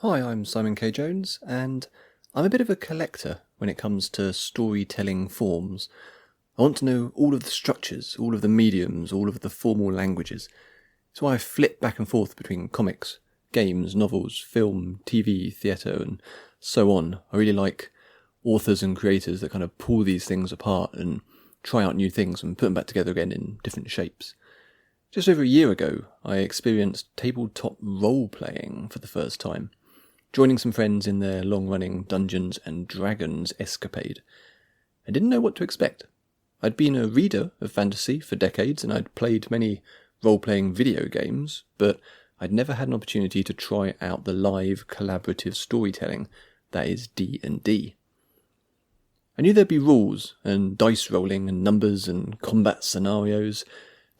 Hi, I'm Simon K. Jones, and I'm a bit of a collector when it comes to storytelling forms. I want to know all of the structures, all of the mediums, all of the formal languages. It's why I flit back and forth between comics, games, novels, film, TV, theatre, and so on. I really like authors and creators that kind of pull these things apart and try out new things and put them back together again in different shapes. Just over a year ago, I experienced tabletop role-playing for the first time, joining some friends in their long-running Dungeons and Dragons escapade. I didn't know what to expect. I'd been a reader of fantasy for decades, and I'd played many role-playing video games, but I'd never had an opportunity to try out the live collaborative storytelling that is D&D. I knew there'd be rules, and dice rolling, and numbers, and combat scenarios.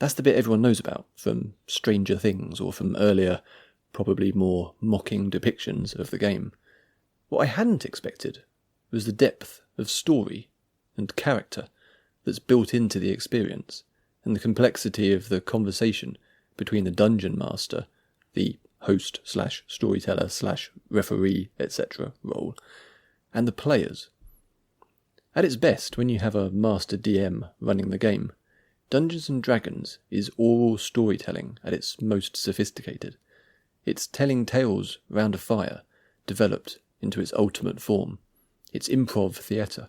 That's the bit everyone knows about, from Stranger Things, or from earlier, probably more mocking depictions of the game. What I hadn't expected was the depth of story and character that's built into the experience, and the complexity of the conversation between the dungeon master, the host/storyteller/referee, etc. role, and the players. At its best, when you have a master DM running the game, Dungeons and Dragons is oral storytelling at its most sophisticated. It's telling tales round a fire, developed into its ultimate form. It's improv theatre.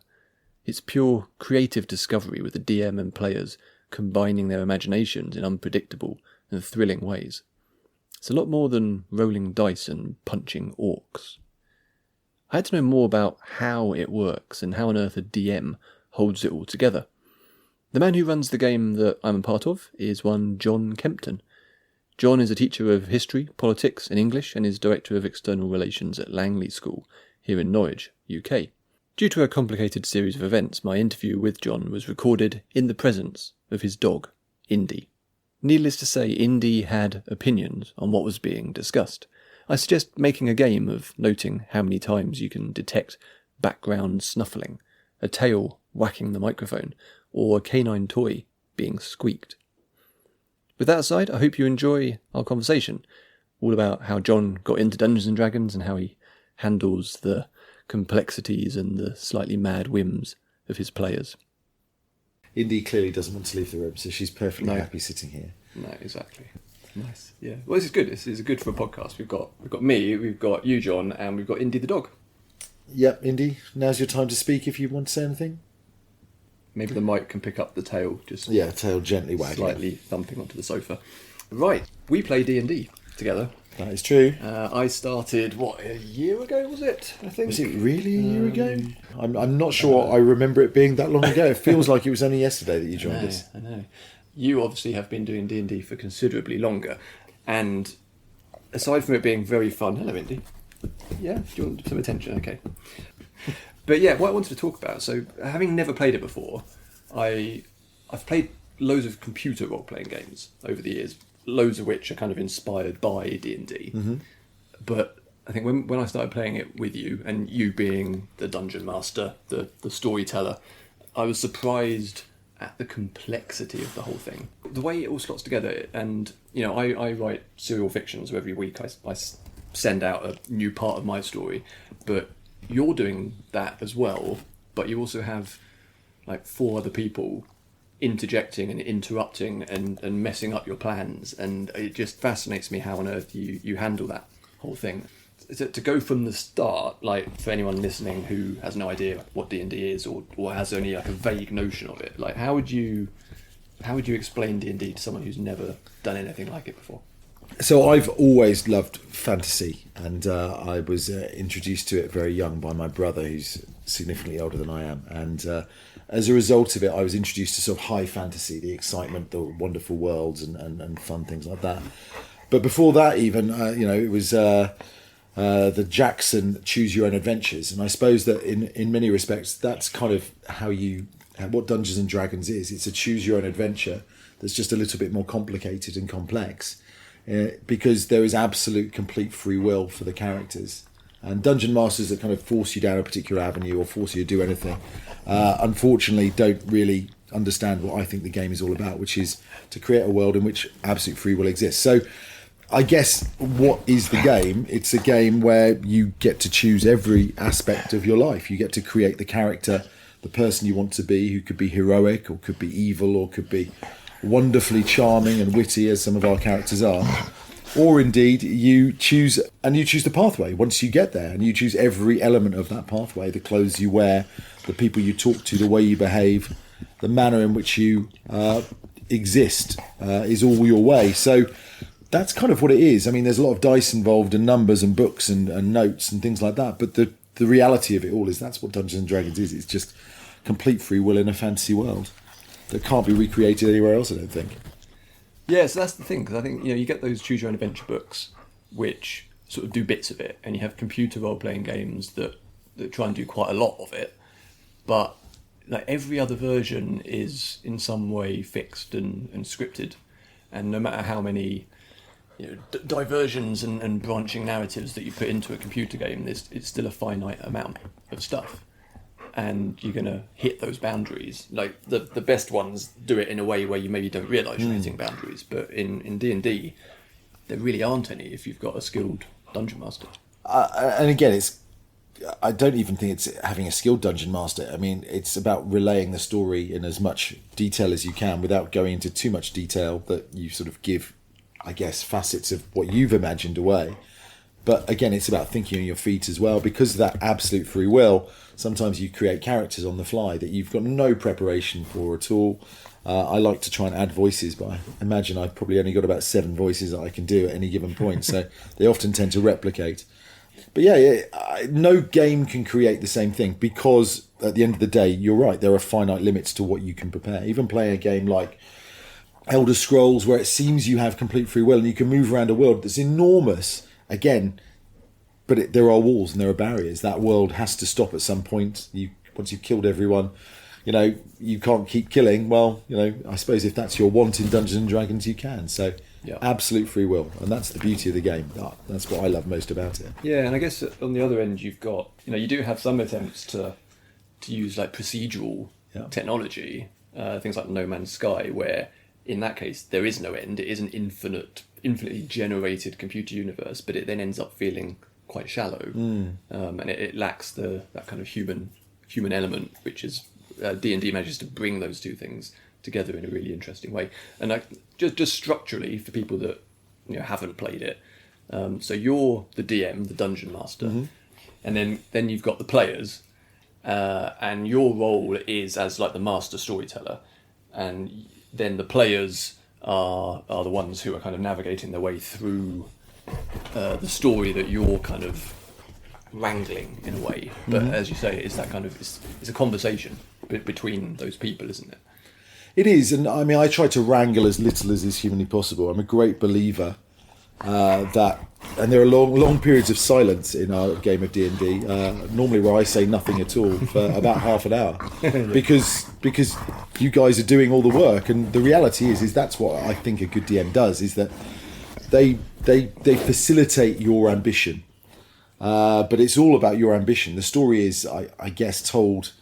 It's pure creative discovery with the DM and players combining their imaginations in unpredictable and thrilling ways. It's a lot more than rolling dice and punching orcs. I had to know more about how it works and how on earth a DM holds it all together. The man who runs the game that I'm a part of is one John Kempton. John is a teacher of history, politics and English and is Director of External Relations at Langley School here in Norwich, UK. Due to a complicated series of events, my interview with John was recorded in the presence of his dog, Indy. Needless to say, Indy had opinions on what was being discussed. I suggest making a game of noting how many times you can detect background snuffling, a tail whacking the microphone, or a canine toy being squeaked. With that aside, I hope you enjoy our conversation, all about how John got into Dungeons and Dragons and how he handles the complexities and the slightly mad whims of his players. Indy clearly doesn't want to leave the room, so she's perfectly happy sitting here. No, exactly. Nice. Yeah. Well, this is good. This is good for a podcast. We've got me, we've got you, John, and we've got Indy the dog. Yep, Indy, now's your time to speak if you want to say anything. Maybe the mic can pick up the tail, just tail gently wagging, slightly thumping onto the sofa. Right, we play D&D together. That is true. I started, a year ago was it, I think? Was it really a year ago? I'm not sure I remember it being that long ago. It feels like it was only yesterday that you joined us. I know. You obviously have been doing D&D for considerably longer, and aside from it being very fun... Hello, Indy. Yeah, do you want some attention? Okay. But yeah, what I wanted to talk about, so having never played it before, I've played loads of computer role-playing games over the years, loads of which are kind of inspired by D&D. Mm-hmm. But I think when I started playing it with you, and you being the dungeon master, the storyteller, I was surprised at the complexity of the whole thing. The way it all slots together, and I write serial fiction, so every week I send out a new part of my story, but you're doing that as well, but you also have like 4 other people interjecting and interrupting and messing up your plans, and it just fascinates me how on earth you handle that whole thing. To go from the start, like for anyone listening who has no idea what D&D is or has only like a vague notion of it, like how would you explain D&D to someone who's never done anything like it before? So I've always loved fantasy, and I was introduced to it very young by my brother, who's significantly older than I am. And as a result of it, I was introduced to sort of high fantasy, the excitement, the wonderful worlds and fun things like that. But before that even, it was the Jackson Choose Your Own Adventures. And I suppose that in many respects, that's kind of what Dungeons and Dragons is. It's a choose your own adventure that's just a little bit more complicated and complex. Because there is absolute complete free will for the characters, and dungeon masters that kind of force you down a particular avenue or force you to do anything unfortunately don't really understand what I think the game is all about, which is to create a world in which absolute free will exists. So I guess what is the game? It's a game where you get to choose every aspect of your life. You get to create the character, the person you want to be, who could be heroic or could be evil or could be wonderfully charming and witty, as some of our characters are. Or indeed, you choose the pathway once you get there, and you choose every element of that pathway: the clothes you wear, the people you talk to, the way you behave, the manner in which you exist is all your way. So that's kind of what it is. I mean, there's a lot of dice involved and numbers and books and notes and things like that. But the reality of it all is that's what Dungeons and Dragons is. It's just complete free will in a fantasy world that can't be recreated anywhere else, I don't think. Yeah, so that's the thing, because I think, you get those choose your own adventure books which sort of do bits of it, and you have computer role-playing games that try and do quite a lot of it, but like every other version is in some way fixed and scripted, and no matter how many diversions and branching narratives that you put into a computer game, it's still a finite amount of stuff. And you're going to hit those boundaries. Like, the best ones do it in a way where you maybe don't realise you're hitting boundaries. But in D&D, there really aren't any if you've got a skilled dungeon master. And again, I don't even think it's having a skilled dungeon master. I mean, it's about relaying the story in as much detail as you can without going into too much detail that you sort of give, I guess, facets of what you've imagined away. But again, it's about thinking on your feet as well. Because of that absolute free will, sometimes you create characters on the fly that you've got no preparation for at all. I like to try and add voices, but I imagine I've probably only got about 7 voices that I can do at any given point. So they often tend to replicate. But no game can create the same thing, because at the end of the day, you're right, there are finite limits to what you can prepare. Even playing a game like Elder Scrolls, where it seems you have complete free will and you can move around a world that's enormous, again, but there are walls and there are barriers. That world has to stop at some point. Once you've killed everyone, you can't keep killing. Well, I suppose if that's your want in Dungeons and Dragons, you can. So absolute free will, and that's the beauty of the game. That's what I love most about it. Yeah, and I guess on the other end, you've got you do have some attempts to use like procedural technology, things like No Man's Sky, where in that case there is no end. It is an infinitely generated computer universe, but it then ends up feeling quite shallow, and it lacks that kind of human element, which is D&D manages to bring those two things together in a really interesting way. And just structurally, for people that haven't played it, so you're the DM, the dungeon master, and then you've got the players, and your role is as like the master storyteller, and then the players are the ones who are kind of navigating their way through the story that you're kind of wrangling in a way. But as you say, it's that kind of it's a conversation between those people, isn't it? It is, and I mean, I try to wrangle as little as is humanly possible. I'm a great believer that, and there are long periods of silence in our game of D&D, normally where I say nothing at all for about half an hour, because you guys are doing all the work. And the reality is that's what I think a good DM does, is that they facilitate your ambition, but it's all about your ambition. The story is, I guess, told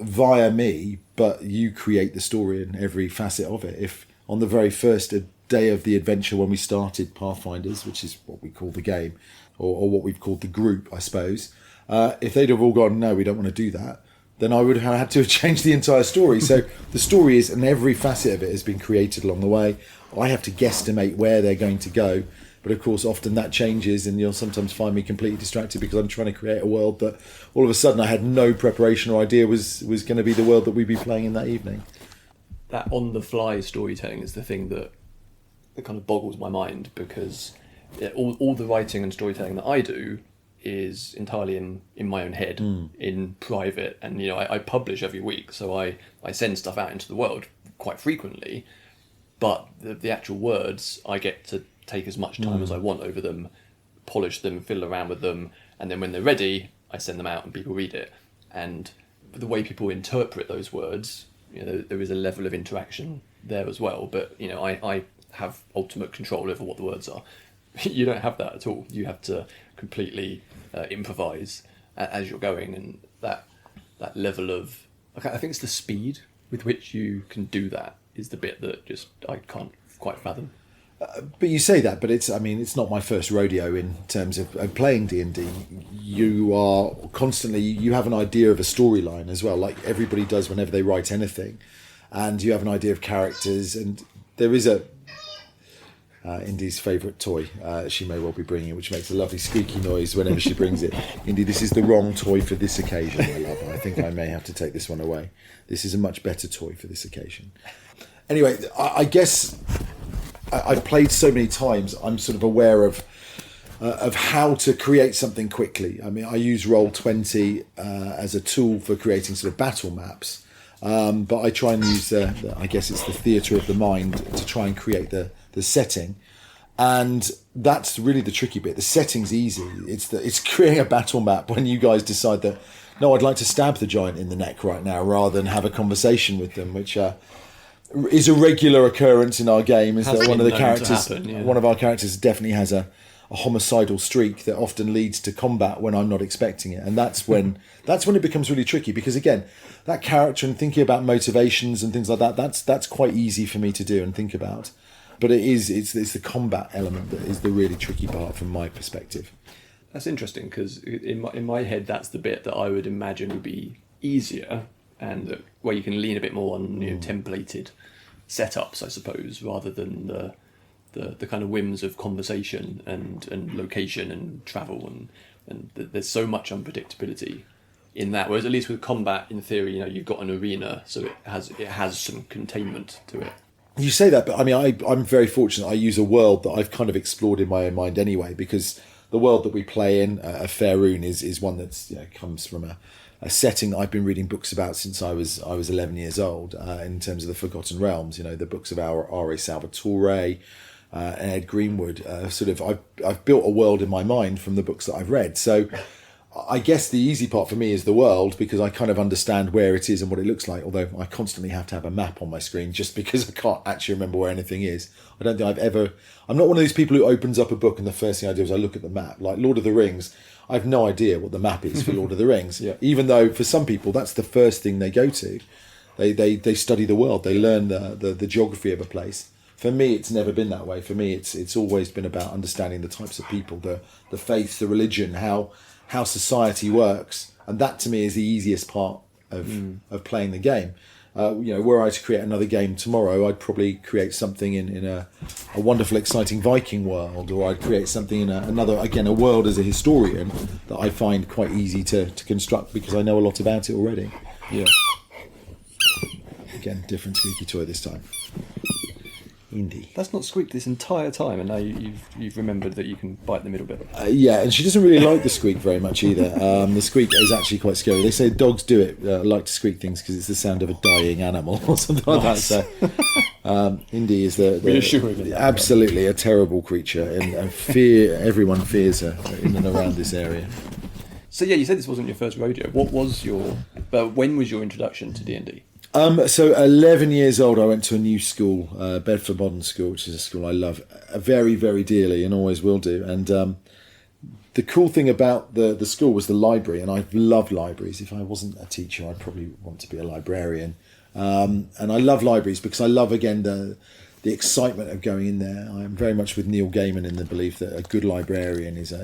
via me, but you create the story in every facet of it. If on the very first day of the adventure, when we started Pathfinders, which is what we call the game, or what we've called the group, I suppose, if they'd have all gone, no, we don't want to do that, then I would have had to have changed the entire story. So the story is, and every facet of it has been created along the way. I have to guesstimate where they're going to go. But of course, often that changes, and you'll sometimes find me completely distracted because I'm trying to create a world that all of a sudden I had no preparation or idea was going to be the world that we'd be playing in that evening. That on-the-fly storytelling is the thing that kind of boggles my mind, because all the writing and storytelling that I do is entirely in my own head, in private, and I publish every week, so I send stuff out into the world quite frequently, but the actual words, I get to take as much time as I want over them, polish them, fiddle around with them, and then when they're ready, I send them out and people read it. And the way people interpret those words, there is a level of interaction there as well, but I have ultimate control over what the words are. You don't have that at all. You have to completely improvise as you're going, and that level of, I think it's the speed with which you can do that is the bit that just I can't quite fathom. But you say that, but it's not my first rodeo in terms of playing D&D. You are constantly, you have an idea of a storyline as well, like everybody does whenever they write anything. And you have an idea of characters, and there is a Indy's favourite toy she may well be bringing, which makes a lovely squeaky noise whenever she brings it. Indy, this is the wrong toy for this occasion, my love. I think I may have to take this one away. This is a much better toy for this occasion. Anyway, I guess I've played so many times, I'm sort of aware of how to create something quickly. I mean, I use Roll20 as a tool for creating sort of battle maps, but I try and use I guess it's the theatre of the mind to try and create the setting, and that's really the tricky bit. The setting's easy. It's creating a battle map when you guys decide that, no, I'd like to stab the giant in the neck right now rather than have a conversation with them, which is a regular occurrence in our game. Is that one of the characters, one of our characters definitely has a homicidal streak that often leads to combat when I'm not expecting it, and that's when it becomes really tricky, because again, that character and thinking about motivations and things like that, that's quite easy for me to do and think about, but it's the combat element that is the really tricky part from my perspective. That's interesting, because in my head, that's the bit that I would imagine would be easier, and where you can lean a bit more on templated setups, I suppose, rather than the kind of whims of conversation and location and travel, and there's so much unpredictability in that. Whereas at least with combat, in theory, you've got an arena, so it has some containment to it. You say that, but I mean, I'm very fortunate. I use a world that I've kind of explored in my own mind anyway, because the world that we play in, Faerun, is one that's comes from a setting that I've been reading books about since I was 11 years old. In terms of the Forgotten Realms, the books of R.A. Salvatore and Ed Greenwood. I've built a world in my mind from the books that I've read. So I guess the easy part for me is the world, because I kind of understand where it is and what it looks like, although I constantly have to have a map on my screen just because I can't actually remember where anything is. I don't think I'm not one of those people who opens up a book and the first thing I do is I look at the map. Like Lord of the Rings, I have no idea what the map is for Lord of the Rings, yeah. Even though for some people that's the first thing they go to. They study the world, they learn the geography of a place. For me, it's never been that way. For me, it's always been about understanding the types of people, the faith, the religion, how society works, and that to me is the easiest part of playing the game. Were I to create another game tomorrow, I'd probably create something in a wonderful, exciting Viking world, or I'd create something in a world as a historian that I find quite easy to construct because I know a lot about it already. Yeah. Again, different squeaky toy this time. Indy. That's not squeaked this entire time, and now you've remembered that you can bite the middle bit. Yeah, and she doesn't really like the squeak very much either. The squeak is actually quite scary. They say dogs do it, like to squeak things because it's the sound of a dying animal or something like that. So, Indy is absolutely a terrible creature, and everyone fears her in and around this area. So yeah, you said this wasn't your first rodeo. When was your introduction to D&D? So 11 years old, I went to a new school, Bedford Modern School, which is a school I love very, very dearly and always will do. And the cool thing about the school was the library, and I've loved libraries. If I wasn't a teacher, I'd probably want to be a librarian. And I love libraries because I love, again, the excitement of going in there. I am very much with Neil Gaiman in the belief that a good librarian is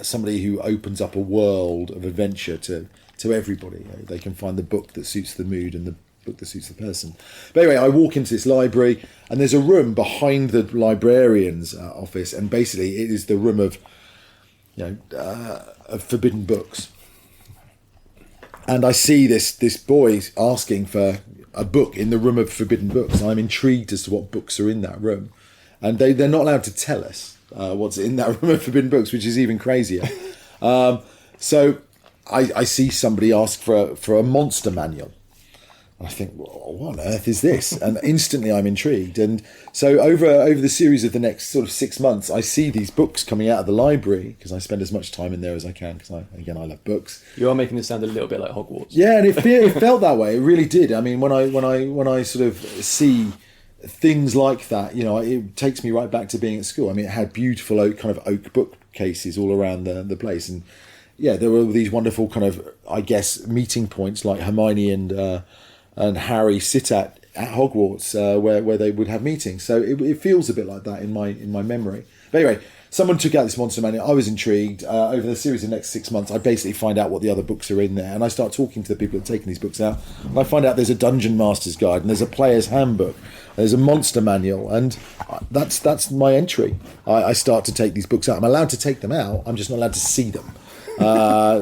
somebody who opens up a world of adventure to everybody. They can find the book that suits the mood and the book that suits the person. But anyway, I walk into this library, and there's a room behind the librarian's office, and basically it is the room of forbidden books. And I see this boy asking for a book in the room of forbidden books. I'm intrigued as to what books are in that room, and they're not allowed to tell us what's in that room of forbidden books, which is even crazier. So I see somebody ask for a monster manual. I think, well, what on earth is this? And instantly I'm intrigued. And so over the series of the next sort of 6 months, I see these books coming out of the library, because I spend as much time in there as I can, because I love books. You are making this sound a little bit like Hogwarts. Yeah, and it felt that way. It really did. I mean, when I sort of see things like that, it takes me right back to being at school. I mean, it had beautiful oak bookcases all around the place, and yeah, there were these wonderful kind of, I guess, meeting points like Hermione and Harry sit at at Hogwarts where they would have meetings. So it feels a bit like that in my memory. But anyway, someone took out this monster manual. I was intrigued. Over the series of the next 6 months, I basically find out what the other books are in there, and I start talking to the people that are taking these books out. And I find out there's a Dungeon Master's Guide, and there's a Player's Handbook, there's a Monster Manual, and that's my entry. I start to take these books out. I'm allowed to take them out. I'm just not allowed to see them.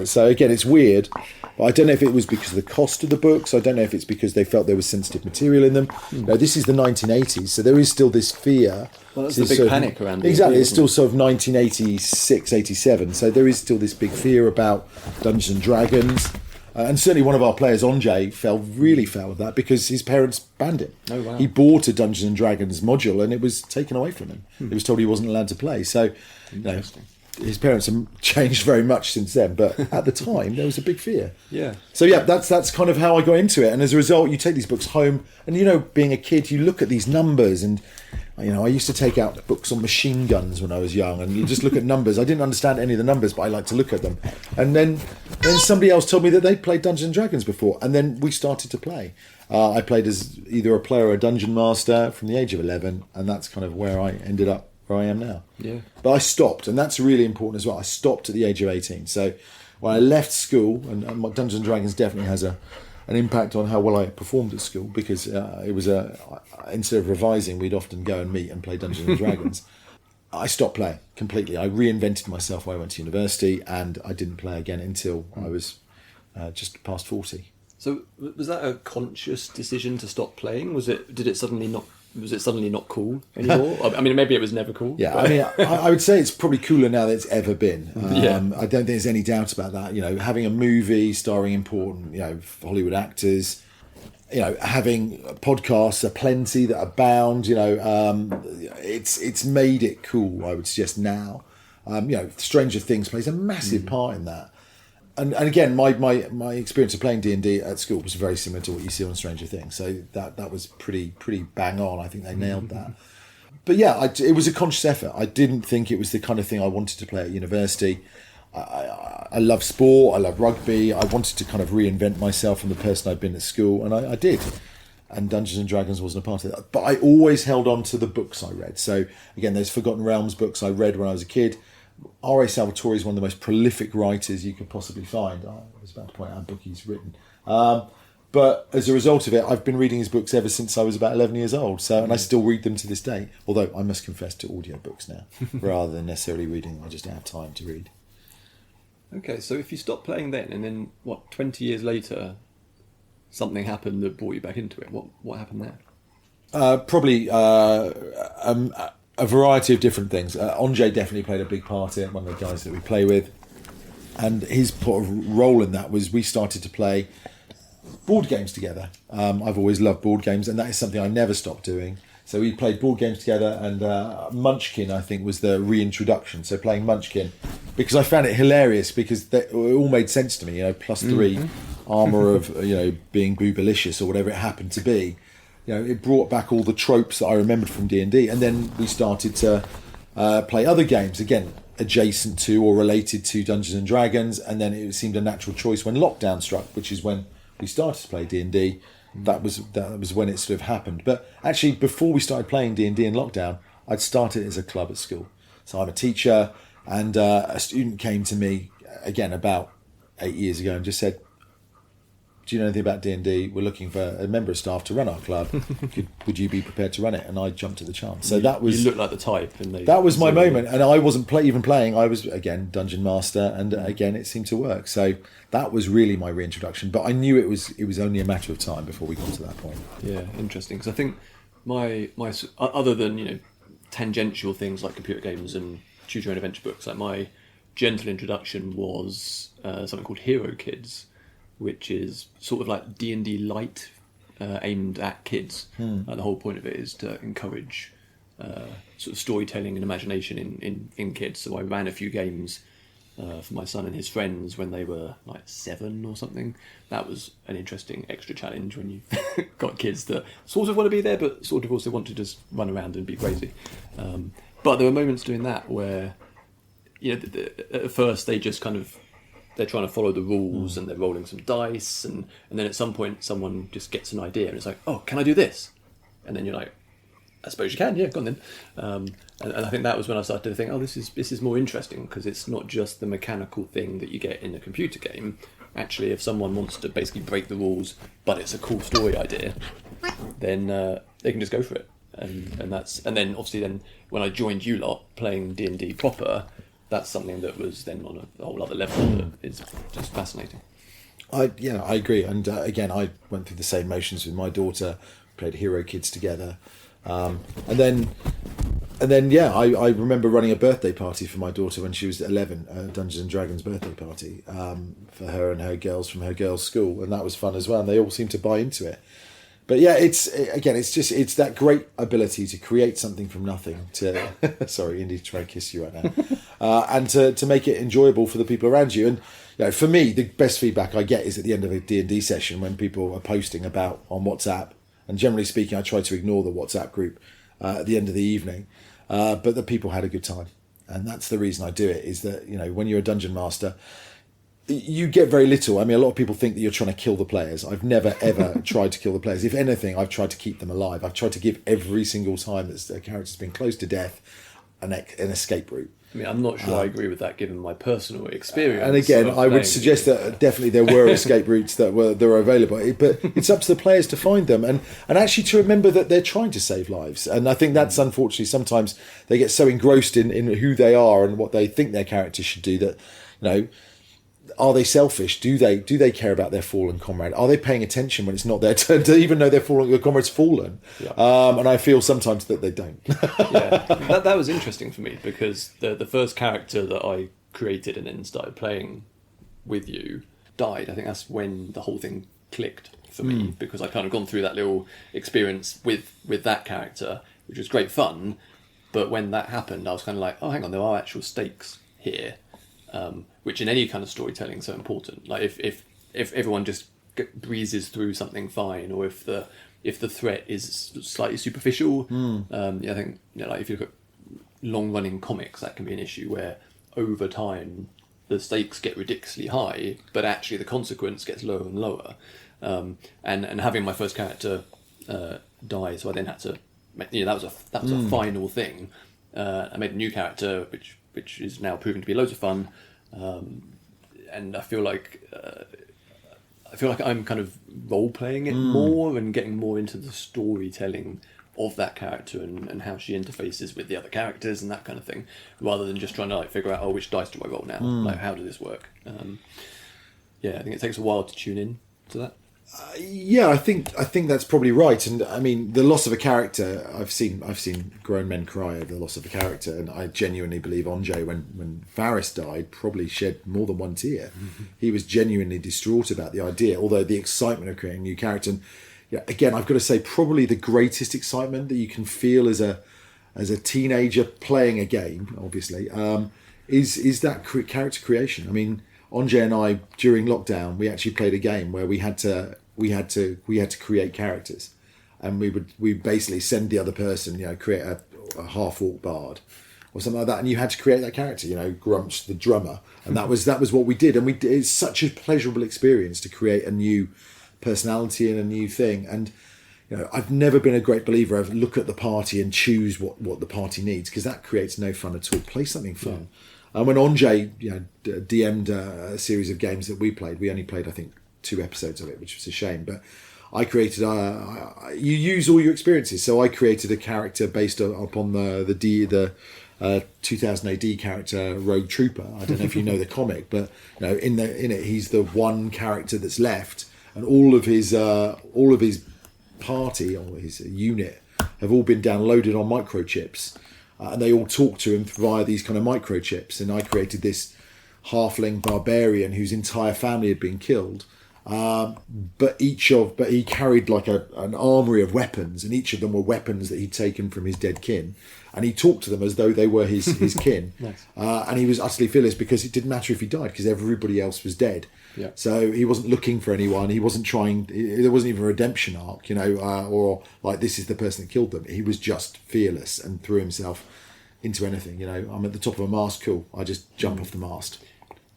So again, it's weird. But I don't know if it was because of the cost of the books. I don't know if it's because they felt there was sensitive material in them. No, this is the 1980s, so there is still this fear. Well, that's the big panic around it. Exactly, it's still sort of 1986, 87. So there is still this big fear about Dungeons and Dragons. And certainly one of our players, Onjay, really fell of that because his parents banned him. Oh, wow. He bought a Dungeons and Dragons module and it was taken away from him. He was told he wasn't allowed to play. So, his parents have changed very much since then, but at the time there was a big fear. Yeah. So yeah, that's kind of how I got into it, and as a result, you take these books home, and being a kid, you look at these numbers, and I used to take out books on machine guns when I was young, and you just look at numbers. I didn't understand any of the numbers, but I like to look at them. And then somebody else told me that they'd played Dungeons and Dragons before, and then we started to play. I played as either a player or a dungeon master from the age of 11, and that's kind of where I ended up. Where I am now. Yeah. But I stopped, and that's really important as well. I stopped at the age of 18. So when I left school, and my Dungeons and Dragons definitely has an impact on how well I performed at school, because it was instead of revising, we'd often go and meet and play Dungeons and Dragons. I stopped playing completely. I reinvented myself when I went to university, and I didn't play again until I was just past 40. So was that a conscious decision to stop playing? Was it suddenly not cool anymore? I mean, maybe it was never cool. Yeah, I mean, I would say it's probably cooler now than it's ever been. Yeah. I don't think there's any doubt about that. Having a movie starring important, Hollywood actors, having podcasts aplenty that abound. It's made it cool. I would suggest now. Stranger Things plays a massive part in that. And again, my experience of playing D&D at school was very similar to what you see on Stranger Things. So that was pretty bang on. I think they nailed that. But yeah, it was a conscious effort. I didn't think it was the kind of thing I wanted to play at university. I love sport. I love rugby. I wanted to kind of reinvent myself from the person I'd been at school, and I did. And Dungeons and Dragons wasn't a part of that. But I always held on to the books I read. So again, those Forgotten Realms books I read when I was a kid. R.A. Salvatore is one of the most prolific writers you could possibly find. I was about to point out a book he's written. But as a result of it, I've been reading his books ever since I was about 11 years old. And I still read them to this day. Although I must confess to audiobooks now, rather than necessarily reading them. I just don't have time to read. Okay, so if you stopped playing then, and then, 20 years later, something happened that brought you back into it, what happened there? Probably a variety of different things. Onjay definitely played a big part in it, one of the guys that we play with. And his sort of role in that was we started to play board games together. I've always loved board games, and that is something I never stopped doing. So we played board games together, and Munchkin, I think, was the reintroduction. So playing Munchkin, because I found it hilarious, because it all made sense to me, +3 armour of, being boobalicious or whatever it happened to be. It brought back all the tropes that I remembered from D&D, and then we started to play other games, again, adjacent to or related to Dungeons and Dragons, and then it seemed a natural choice when lockdown struck, which is when we started to play D&D. That was when it sort of happened. But actually, before we started playing D&D in lockdown, I'd started as a club at school. So I'm a teacher, and a student came to me, again, about 8 years ago and just said, do you know anything about D&D? We're looking for a member of staff to run our club. Would you be prepared to run it? And I jumped at the chance. So that was... You look like the type. That was my moment. And I wasn't even playing. I was, again, Dungeon Master. And again, it seemed to work. So that was really my reintroduction. But I knew it was only a matter of time before we got to that point. Yeah, interesting. Because I think my other than, tangential things like computer games and choose your own adventure books, like my gentle introduction was something called Hero Kids, which is sort of like D&D light aimed at kids. The whole point of it is to encourage sort of storytelling and imagination in kids. So I ran a few games for my son and his friends when they were like 7 or something. That was an interesting extra challenge when you got kids that sort of want to be there but sort of also want to just run around and be crazy. But there were moments doing that where at first they just kind of they're trying to follow the rules and they're rolling some dice, and then at some point someone just gets an idea and it's like, oh, can I do this? And then you're like, I suppose you can, yeah, go on then. And I think that was when I started to think, oh, this is more interesting, because it's not just the mechanical thing that you get in a computer game. Actually, if someone wants to basically break the rules, but it's a cool story idea, then they can just go for it. And then obviously then when I joined you lot playing D&D proper, that's something that was then on a whole other level that is just fascinating. I agree. And again, I went through the same motions with my daughter, played Hero Kids together. And then I remember running a birthday party for my daughter when she was 11, a Dungeons and Dragons birthday party for her and her girls from her girls' school, and that was fun as well. And they all seemed to buy into it. But yeah, it's that great ability to create something from nothing. To sorry, Indy's trying to kiss you right now, and to make it enjoyable for the people around you. And for me, the best feedback I get is at the end of a D&D session when people are posting about on WhatsApp. And generally speaking, I try to ignore the WhatsApp group at the end of the evening, but the people had a good time, and that's the reason I do it. Is that when you're a dungeon master, you get very little. I mean, a lot of people think that you're trying to kill the players. I've never ever tried to kill the players. If anything, I've tried to keep them alive. I've tried to give every single time that a character's been close to death an escape route. I mean, I'm not sure I agree with that, given my personal experience. And again, I would suggest that definitely there were escape routes that were available, but it's up to the players to find them and actually to remember that they're trying to save lives. And I think that's unfortunately sometimes they get so engrossed in who they are and what they think their characters should do that are they selfish? Do they care about their fallen comrade? Are they paying attention when it's not their turn to even know their comrade's fallen? Yeah. And I feel sometimes that they don't. Yeah, that was interesting for me, because the first character that I created and then started playing with you died. I think that's when the whole thing clicked for me, because I kind of gone through that little experience with that character, which was great fun. But when that happened, I was kind of like, oh, hang on, there are actual stakes here. Which in any kind of storytelling is so important. Like if everyone just breezes through something fine, or if the threat is slightly superficial, I think like if you look at long running comics, that can be an issue where over time the stakes get ridiculously high, but actually the consequence gets lower and lower. And having my first character die, so I then had to that was a final thing. I made a new character which is now proving to be loads of fun, and I feel like I'm kind of role playing it more and getting more into the storytelling of that character and how she interfaces with the other characters and that kind of thing, rather than just trying to figure out which dice do I roll now, how does this work? I think it takes a while to tune in to that. I think that's probably right, and I mean the loss of a character. I've seen grown men cry over the loss of a character, and I genuinely believe Andre, when Varys died, probably shed more than one tear. Mm-hmm. He was genuinely distraught about the idea, although the excitement of creating a new character. And again, I've got to say, probably the greatest excitement that you can feel as a teenager playing a game, obviously, is that character creation. I mean, Andre and I, during lockdown, we actually played a game where we had to create characters, and we basically send the other person, create a half-orc bard or something like that, and you had to create that character, Grumps the drummer, and that was what we did, and it's such a pleasurable experience to create a new personality and a new thing. And I've never been a great believer of look at the party and choose what the party needs, because that creates no fun at all. Play something fun. And when Andre, DM'd a series of games that we played, we only played, I think, 2 episodes of it, which was a shame. But I created, you use all your experiences. So I created a character based upon the 2000 AD character Rogue Trooper. I don't know if you know the comic, but in it he's the one character that's left, and all of his party or his unit have all been downloaded on microchips. And they all talk to him via these kind of microchips. And I created this halfling barbarian whose entire family had been killed. But he carried like an armory of weapons, and each of them were weapons that he'd taken from his dead kin. And he talked to them as though they were his kin. Nice. And he was utterly fearless, because it didn't matter if he died, because everybody else was dead. Yeah. So he wasn't looking for anyone. He wasn't trying. There wasn't even a redemption arc, or like this is the person that killed them. He was just fearless and threw himself into anything. I'm at the top of a mast. Cool. I just jump off the mast.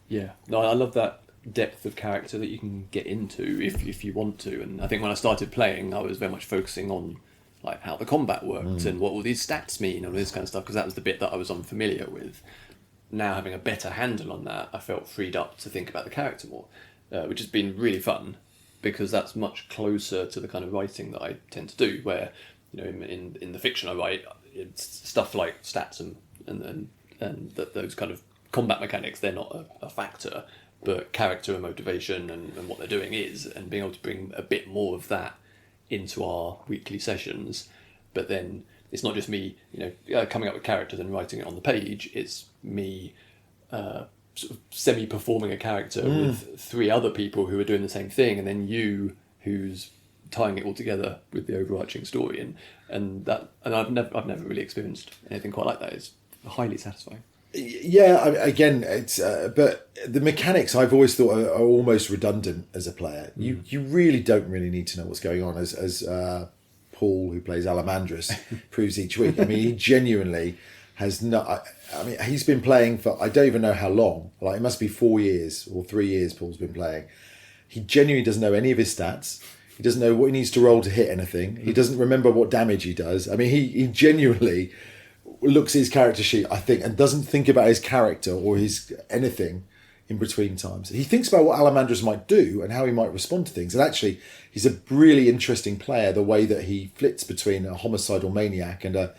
Yeah, no, I love that depth of character that you can get into if you want to. And I think when I started playing, I was very much focusing on like how the combat worked and what all these stats mean and all this kind of stuff, because that was the bit that I was unfamiliar with. Now having a better handle on that, I felt freed up to think about the character more, which has been really fun, because that's much closer to the kind of writing that I tend to do, where, you know, in the fiction I write, it's stuff like stats and those kind of combat mechanics, they're not a factor, but character and motivation and what they're doing is, and being able to bring a bit more of that into our weekly sessions. But then it's not just me, you know, coming up with characters and writing it on the page. It's me sort of semi-performing a character with 3 other people who are doing the same thing, and then you who's tying it all together with the overarching story. And I've never really experienced anything quite like that. It's highly satisfying. Yeah, again, it's but the mechanics I've always thought are almost redundant as a player. You really don't really need to know what's going on, as Paul, who plays Alamandrus, proves each week. I mean, he genuinely has not. I mean, he's been playing for I don't even know how long. Like, it must be 4 years or 3 years. Paul's been playing. He genuinely doesn't know any of his stats. He doesn't know what he needs to roll to hit anything. He doesn't remember what damage he does. I mean, he genuinely looks at his character sheet, I think, and doesn't think about his character or his anything in between times. He thinks about what Alamandrus might do and how he might respond to things. And actually, he's a really interesting player, the way that he flits between a homicidal maniac and an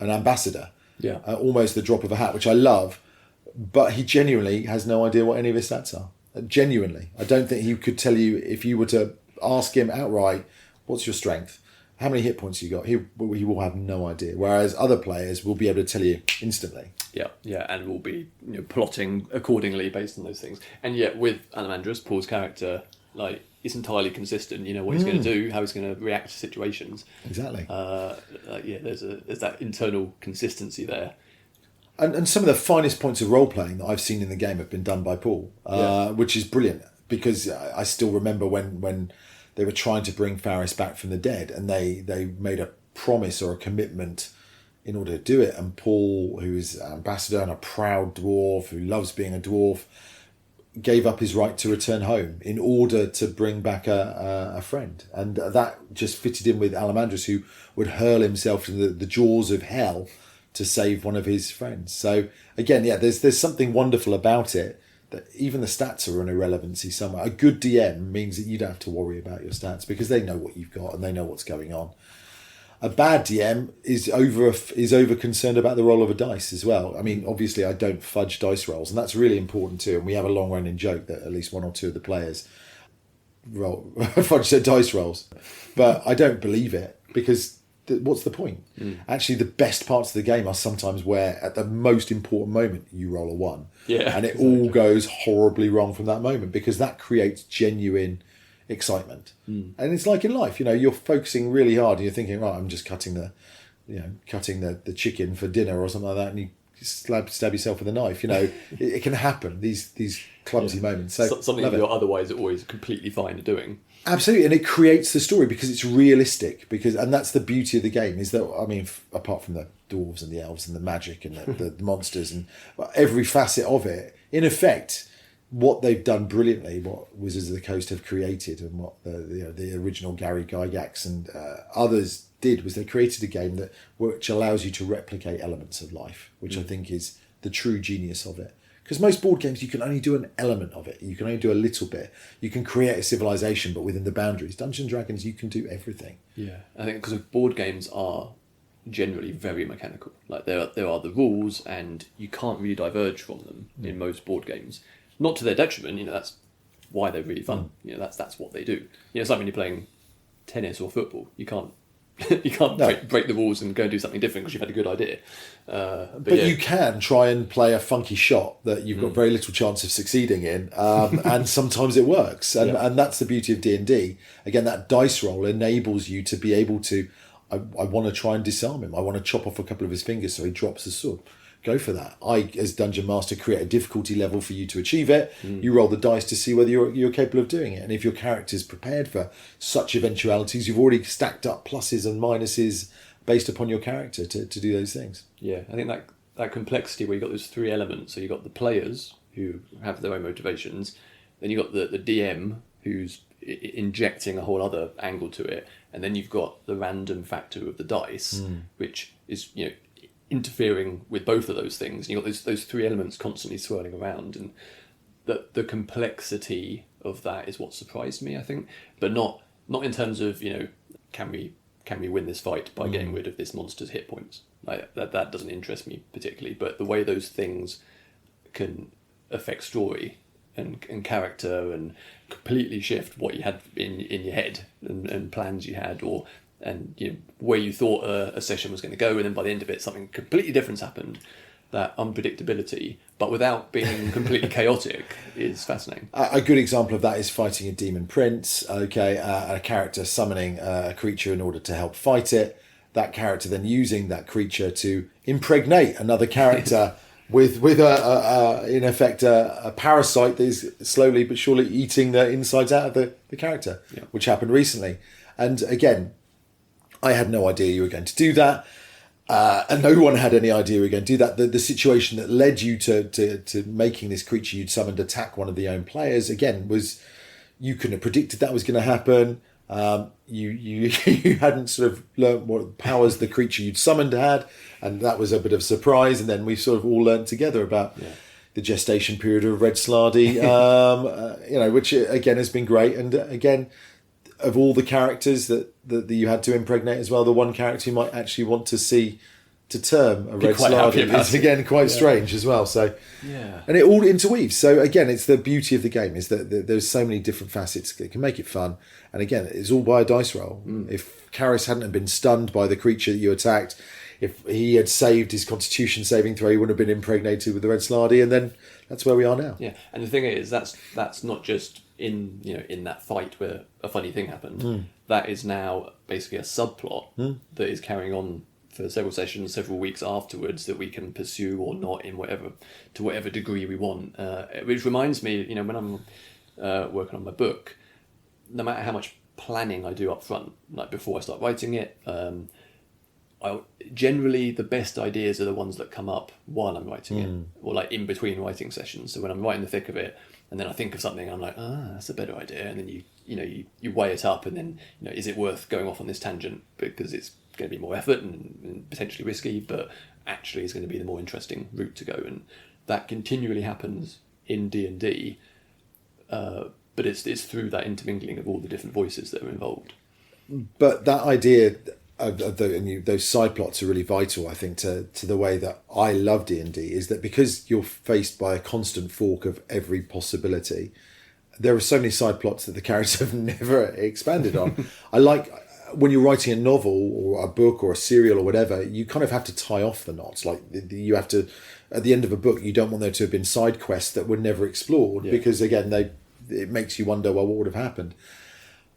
ambassador. Yeah. Almost the drop of a hat, which I love. But he genuinely has no idea what any of his stats are. Genuinely. I don't think he could tell you, if you were to ask him outright, what's your strength? How many hit points you got? He will have no idea. Whereas other players will be able to tell you instantly. Yeah, and will be, you know, plotting accordingly based on those things. And yet with Alamandrus, Paul's character, like, is entirely consistent. You know what he's going to do, how he's going to react to situations. Exactly. There's that internal consistency there. And some of the finest points of role playing that I've seen in the game have been done by Paul, which is brilliant, because I still remember when they were trying to bring Faris back from the dead, and they made a promise or a commitment in order to do it. And Paul, who is an ambassador and a proud dwarf who loves being a dwarf, gave up his right to return home in order to bring back a friend. And that just fitted in with Alamandrus, who would hurl himself into the jaws of hell to save one of his friends. So again, there's something wonderful about it, that even the stats are an irrelevancy somewhere. A good DM means that you don't have to worry about your stats, because they know what you've got and they know what's going on. A bad DM is over concerned about the roll of a dice as well. I mean, obviously, I don't fudge dice rolls, and that's really important too. And we have a long running joke that at least 1 or 2 of the players fudge their dice rolls, but I don't believe it, because what's the point? Actually, the best parts of the game are sometimes where, at the most important moment, you roll a 1, and it all goes horribly wrong from that moment, because that creates genuine excitement. And it's like in life, you know, you're focusing really hard and you're thinking, right, I'm just cutting the chicken for dinner or something like that, and you stab yourself with a knife. You know, it can happen, these clumsy moments. So something you're otherwise always completely fine at doing. Absolutely, and it creates the story because it's realistic. And that's the beauty of the game, is that, I mean, apart from the dwarves and the elves and the magic and the monsters and every facet of it, in effect, what they've done brilliantly, what Wizards of the Coast have created, and what the original Gary Gygax and others did, was they created a game which allows you to replicate elements of life, which I think is the true genius of it. Because most board games, you can only do an element of it. You can only do a little bit. You can create a civilization, but within the boundaries. Dungeons & Dragons, you can do everything. Yeah, I think because board games are generally very mechanical. Like, there are the rules, and you can't really diverge from them in most board games. Not to their detriment, you know, that's why they're really fun. You know, that's what they do. You know, it's like when you're playing tennis or football. You can't break the rules and go and do something different because you've had a good idea. But you can try and play a funky shot that you've got very little chance of succeeding in, and sometimes it works. And that's the beauty of D&D. Again, that dice roll enables you to be able to, I want to try and disarm him. I want to chop off a couple of his fingers so he drops the sword. Go for that. I, as Dungeon Master, create a difficulty level for you to achieve it. You roll the dice to see whether you're capable of doing it. And if your character's prepared for such eventualities, you've already stacked up pluses and minuses based upon your character to do those things. Yeah, I think that complexity where you've got those 3 elements. So you've got the players, who have their own motivations. Then you've got the DM who's injecting a whole other angle to it, and then you've got the random factor of the dice, which is interfering with both of those things. And you've got those three elements constantly swirling around, and the complexity of that is what surprised me, I think, but not in terms of can we win this fight by getting rid of this monster's hit points. Like that doesn't interest me particularly, but the way those things can affect story and character and completely shift what you had in your head and plans you had, where you thought a session was going to go, and then by the end of it something completely different happened. That unpredictability, but without being completely chaotic, is fascinating. A good example of that is fighting a demon prince. Okay, a character summoning a creature in order to help fight it. That character then using that creature to impregnate another character with in effect a parasite that is slowly but surely eating the insides out of the character, which happened recently. And again, I had no idea you were going to do that. And no one had any idea we were going to do that. The situation that led you to making this creature you'd summoned attack one of the own players, again, was you couldn't have predicted that was going to happen. You hadn't sort of learnt what powers the creature you'd summoned had, and that was a bit of a surprise. And then we sort of all learnt together about the gestation period of Red Slardy, which again has been great. And again, of all the characters that you had to impregnate as well, the one character you might actually want to see to term a Red Slardy is again quite strange as well. So and it all interweaves. So again, it's the beauty of the game is that there's so many different facets that can make it fun. And again, it's all by a dice roll. If Karis hadn't been stunned by the creature that you attacked, if he had saved his Constitution saving throw, he wouldn't have been impregnated with the Red Slardy, and then that's where we are now. Yeah, and the thing is, that's not just in that fight where a funny thing happened. That is now basically a subplot that is carrying on for several sessions, several weeks afterwards, that we can pursue or not to whatever degree we want. Which reminds me, when I'm working on my book, no matter how much planning I do up front, like before I start writing it, generally the best ideas are the ones that come up while I'm writing it, or like in between writing sessions. So when I'm right in the thick of it, and then I think of something, I'm like, that's a better idea, and then you weigh it up, and then is it worth going off on this tangent because it's going to be more effort and potentially risky, but actually it's going to be the more interesting route to go. And that continually happens in D&D, but it's through that intermingling of all the different voices that are involved. But that idea of those side plots are really vital, I think, to the way that I love D&D, is that because you're faced by a constant fork of every possibility, there are so many side plots that the characters have never expanded on. I like when you're writing a novel or a book or a serial or whatever, you kind of have to tie off the knots. Like you have to, at the end of a book, you don't want there to have been side quests that were never explored, because again, it makes you wonder, well, what would have happened?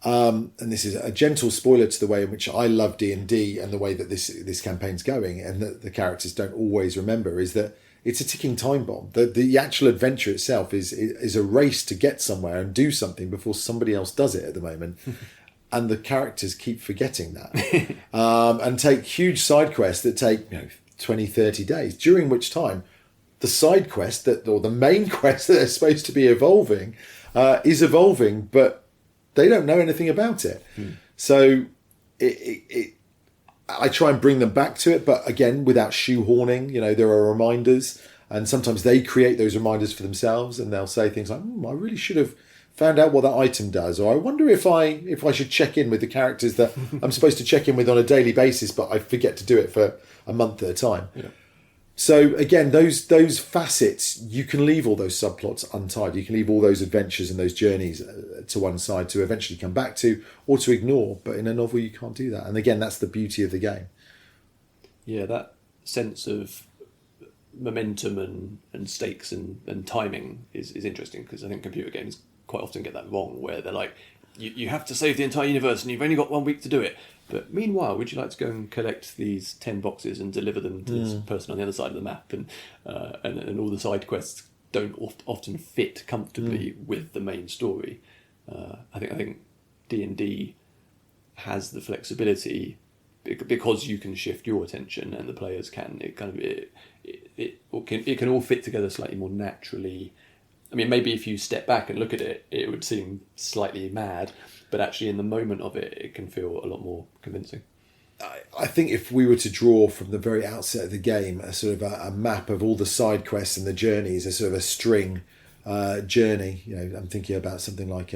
And this is a gentle spoiler to the way in which I love D&D and the way that this campaign's going, and that the characters don't always remember, is that it's a ticking time bomb. The actual adventure itself is a race to get somewhere and do something before somebody else does it at the moment. And the characters keep forgetting that and take huge side quests that take 20, 30 days, during which time the side quest or the main quest that they're supposed to be evolving is evolving, but they don't know anything about it. So I try and bring them back to it, but again, without shoehorning. There are reminders, and sometimes they create those reminders for themselves, and they'll say things like, I really should have found out what that item does, or I wonder if I should check in with the characters that I'm supposed to check in with on a daily basis, but I forget to do it for a month at a time. So again, those facets, you can leave all those subplots untied. You can leave all those adventures and those journeys to one side to eventually come back to, or to ignore. But in a novel, you can't do that. And again, that's the beauty of the game. Yeah, that sense of momentum and stakes and timing is interesting, because I think computer games quite often get that wrong, where they're like, you have to save the entire universe and you've only got 1 week to do it. But meanwhile, would you like to go and collect these 10 boxes and deliver them to this person on the other side of the map? And all the side quests don't often fit comfortably with the main story. I think D&D has the flexibility because you can shift your attention and the players can. It can all fit together slightly more naturally mean, maybe if you step back and look at it, it would seem slightly mad, but actually in the moment of it, it can feel a lot more convincing. I think if we were to draw from the very outset of the game a sort of a map of all the side quests and the journeys, a sort of a string journey, I'm thinking about something like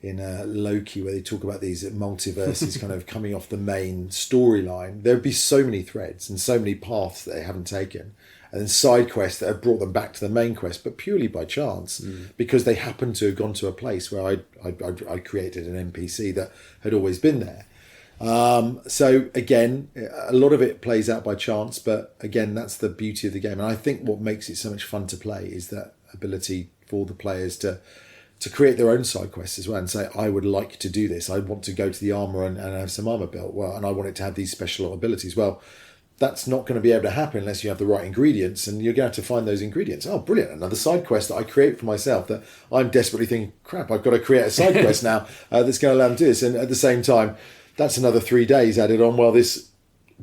in Loki, where they talk about these multiverses kind of coming off the main storyline. There'd be so many threads and so many paths that they haven't taken, and then side quests that have brought them back to the main quest, but purely by chance, because they happened to have gone to a place where I created an NPC that had always been there. So again, a lot of it plays out by chance, but again, that's the beauty of the game. And I think what makes it so much fun to play is that ability for the players to create their own side quests as well, and say, I would like to do this. I want to go to the armour and have some armour built. Well, and I want it to have these special abilities. Well, that's not going to be able to happen unless you have the right ingredients, and you're going to have to find those ingredients. Oh, brilliant. Another side quest that I create for myself that I'm desperately thinking, crap, I've got to create a side quest now that's going to allow them to do this. And at the same time, that's another 3 days added on while this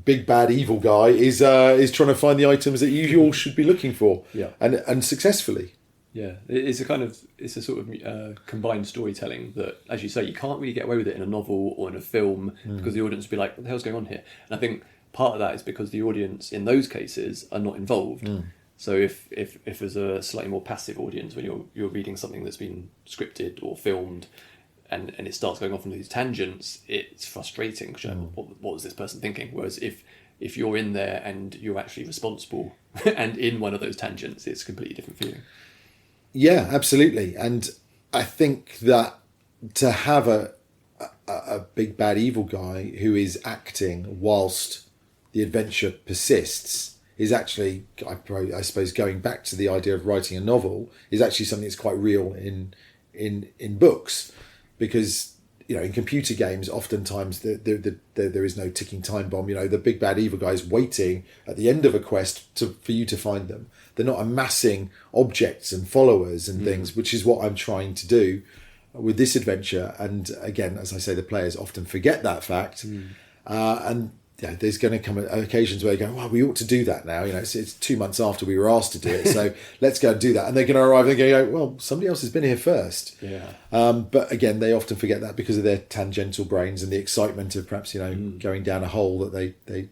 big bad evil guy is trying to find the items that you all should be looking for, and successfully. Yeah, it's a sort of combined storytelling that, as you say, you can't really get away with it in a novel or in a film because the audience will be like, what the hell's going on here? And I think part of that is because the audience in those cases are not involved. So if there's a slightly more passive audience when you're reading something that's been scripted or filmed, and it starts going off into these tangents, it's frustrating because what was this person thinking? Whereas if you're in there and you're actually responsible and in one of those tangents, it's a completely different feeling. Yeah, absolutely. And I think that to have a big bad evil guy who is acting whilst the adventure persists is actually, I suppose, going back to the idea of writing a novel, is actually something that's quite real in books. Because, in computer games, oftentimes there is no ticking time bomb. The big bad evil guy is waiting at the end of a quest for you to find them. They're not amassing objects and followers and things, which is what I'm trying to do with this adventure. And again, as I say, the players often forget that fact. And there's going to come occasions where you go, well, we ought to do that now. It's 2 months after we were asked to do it, so let's go and do that. And they're going to arrive and they're going to go, well, somebody else has been here first. Yeah. But again, they often forget that because of their tangential brains and the excitement of perhaps going down a hole that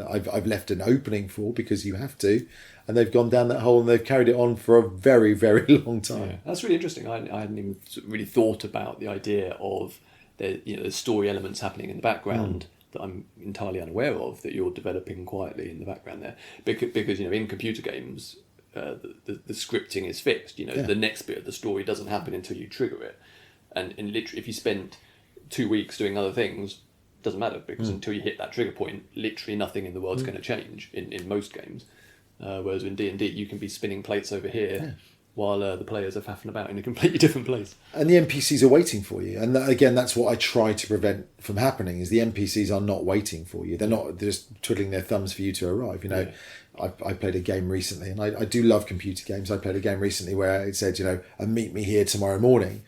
I've left an opening for, because you have to, and they've gone down that hole and they've carried it on for a very, very long time. Yeah. That's really interesting. I hadn't even really thought about the idea of the story elements happening in the background. That I'm entirely unaware of, that you're developing quietly in the background there, because in computer games the scripting is fixed. The next bit of the story doesn't happen until you trigger it, and literally if you spend 2 weeks doing other things, it doesn't matter, because until you hit that trigger point, literally nothing in the world's going to change in most games. Whereas in D&D you can be spinning plates over here while the players are faffing about in a completely different place. And the NPCs are waiting for you. And again, that's what I try to prevent from happening, is the NPCs are not waiting for you. They're just twiddling their thumbs for you to arrive. I played a game recently, and I do love computer games. I played a game recently where it said, meet me here tomorrow morning.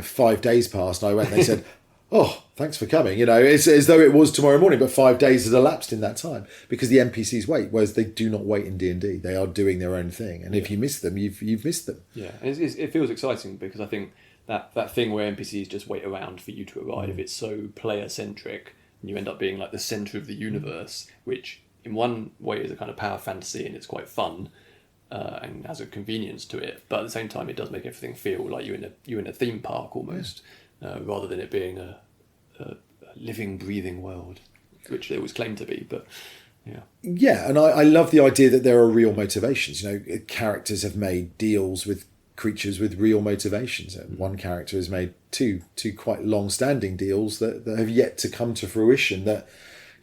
5 days passed, and I went and they said, oh, thanks for coming. It's as though it was tomorrow morning, but 5 days has elapsed in that time, because the NPCs wait, whereas they do not wait in D&D. They are doing their own thing, and if you miss them, you've missed them. Yeah, and it feels exciting, because I think that thing where NPCs just wait around for you to arrive, it's so player-centric, and you end up being like the centre of the universe, which in one way is a kind of power fantasy, and it's quite fun, and has a convenience to it, but at the same time it does make everything feel like you're in a theme park almost. Rather than it being a living, breathing world, which they always claim to be. But yeah, and I love the idea that there are real motivations. Characters have made deals with creatures with real motivations. One character has made two quite long-standing deals that have yet to come to fruition, that